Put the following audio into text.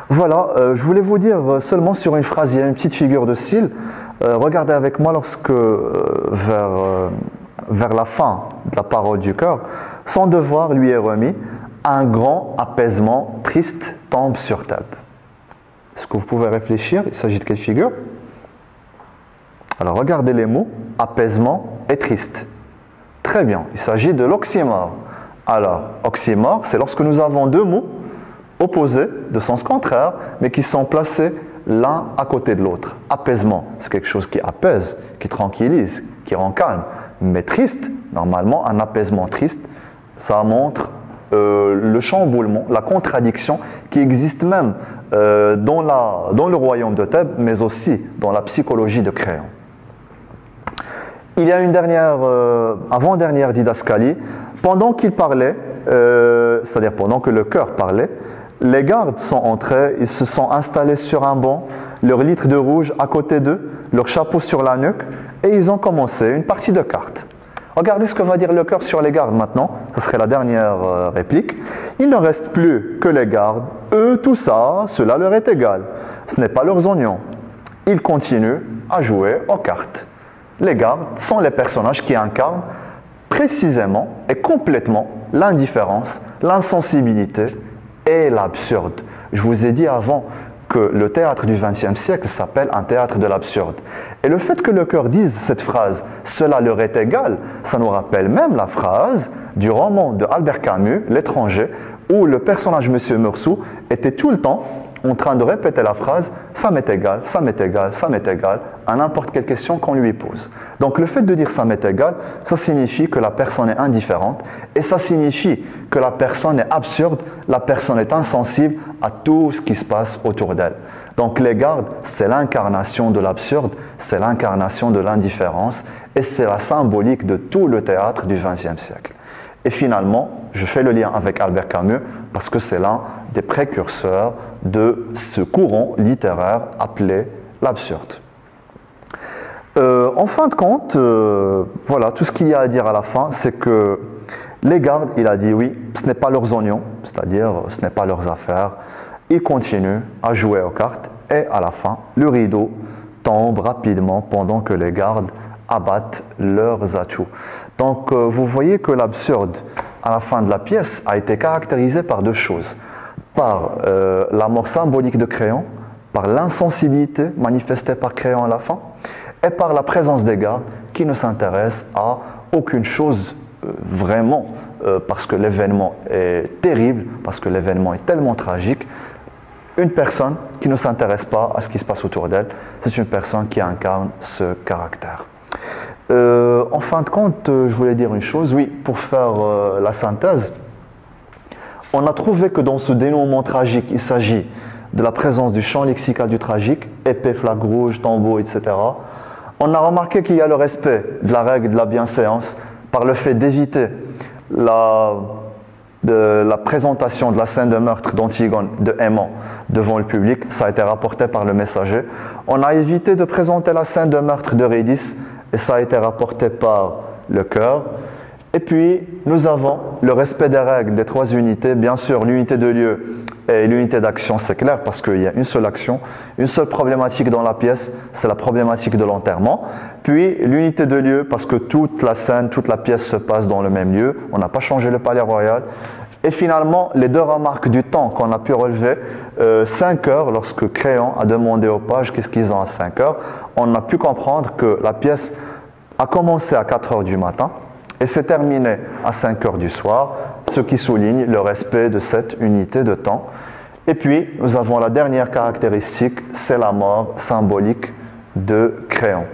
Voilà, je voulais vous dire seulement sur une phrase, il y a une petite figure de style. Regardez avec moi lorsque, vers la fin de la parole du cœur, son devoir lui est remis, un grand apaisement triste tombe sur Thèbes. Est-ce que vous pouvez réfléchir? Il s'agit de quelle figure? Alors regardez les mots, apaisement et triste. Très bien, il s'agit de l'oxymore. Alors, oxymore, c'est lorsque nous avons deux mots opposés, de sens contraire, mais qui sont placés l'un à côté de l'autre. Apaisement, c'est quelque chose qui apaise, qui tranquillise, qui rend calme. Mais triste, normalement, un apaisement triste, ça montre le chamboulement, la contradiction qui existe même dans le royaume de Thèbes, mais aussi dans la psychologie de Créon. Il y a une avant-dernière didascalie. Pendant qu'il parlait, c'est-à-dire pendant que le chœur parlait, les gardes sont entrés, ils se sont installés sur un banc, leur litre de rouge à côté d'eux, leur chapeau sur la nuque, et ils ont commencé une partie de cartes. Regardez ce que va dire le chœur sur les gardes maintenant, ce serait la dernière réplique. Il ne reste plus que les gardes, eux, tout ça, cela leur est égal. Ce n'est pas leurs oignons. Ils continuent à jouer aux cartes. Les gardes sont les personnages qui incarnent précisément et complètement l'indifférence, l'insensibilité et l'absurde. Je vous ai dit avant que le théâtre du XXe siècle s'appelle un théâtre de l'absurde. Et le fait que le chœur dise cette phrase « cela leur est égal », ça nous rappelle même la phrase du roman de Albert Camus, L'étranger, où le personnage Monsieur Meursault était tout le temps en train de répéter la phrase « ça m'est égal, ça m'est égal, ça m'est égal » à n'importe quelle question qu'on lui pose. Donc le fait de dire « ça m'est égal », ça signifie que la personne est indifférente et ça signifie que la personne est absurde, la personne est insensible à tout ce qui se passe autour d'elle. Donc les gardes, c'est l'incarnation de l'absurde, c'est l'incarnation de l'indifférence et c'est la symbolique de tout le théâtre du XXe siècle. Et finalement, je fais le lien avec Albert Camus parce que c'est l'un des précurseurs de ce courant littéraire appelé l'absurde. En fin de compte, voilà, tout ce qu'il y a à dire à la fin, c'est que les gardes, il a dit oui, ce n'est pas leurs oignons, c'est-à-dire ce n'est pas leurs affaires. Ils continuent à jouer aux cartes et à la fin, le rideau tombe rapidement pendant que les gardes abattent leurs atouts. Donc vous voyez que l'absurde à la fin de la pièce a été caractérisé par deux choses. Par la mort symbolique de Créon, par l'insensibilité manifestée par Créon à la fin, et par la présence des gardes qui ne s'intéressent à aucune chose vraiment, parce que l'événement est terrible, parce que l'événement est tellement tragique. Une personne qui ne s'intéresse pas à ce qui se passe autour d'elle, c'est une personne qui incarne ce caractère. En fin de compte, je voulais dire une chose, oui, pour faire la synthèse, on a trouvé que dans ce dénouement tragique, il s'agit de la présence du champ lexical du tragique, épée, flaque rouge, tombeau, etc. On a remarqué qu'il y a le respect de la règle de la bienséance par le fait d'éviter la présentation de la scène de meurtre d'Antigone, de Aimant, devant le public. Ça a été rapporté par le messager. On a évité de présenter la scène de meurtre d'Eurydice et ça a été rapporté par le chœur. Et puis, nous avons le respect des règles des trois unités. Bien sûr, l'unité de lieu et l'unité d'action, c'est clair, parce qu'il y a une seule action, une seule problématique dans la pièce, c'est la problématique de l'enterrement. Puis, l'unité de lieu, parce que toute la scène, toute la pièce se passe dans le même lieu. On n'a pas changé le palais royal. Et finalement, les deux remarques du temps qu'on a pu relever, 5 heures, lorsque Créon a demandé aux pages qu'est-ce qu'ils ont à 5 heures, on a pu comprendre que la pièce a commencé à 4 heures du matin, et s'est terminé à 5 heures du soir, ce qui souligne le respect de cette unité de temps. Et puis, nous avons la dernière caractéristique, c'est la mort symbolique de Créon.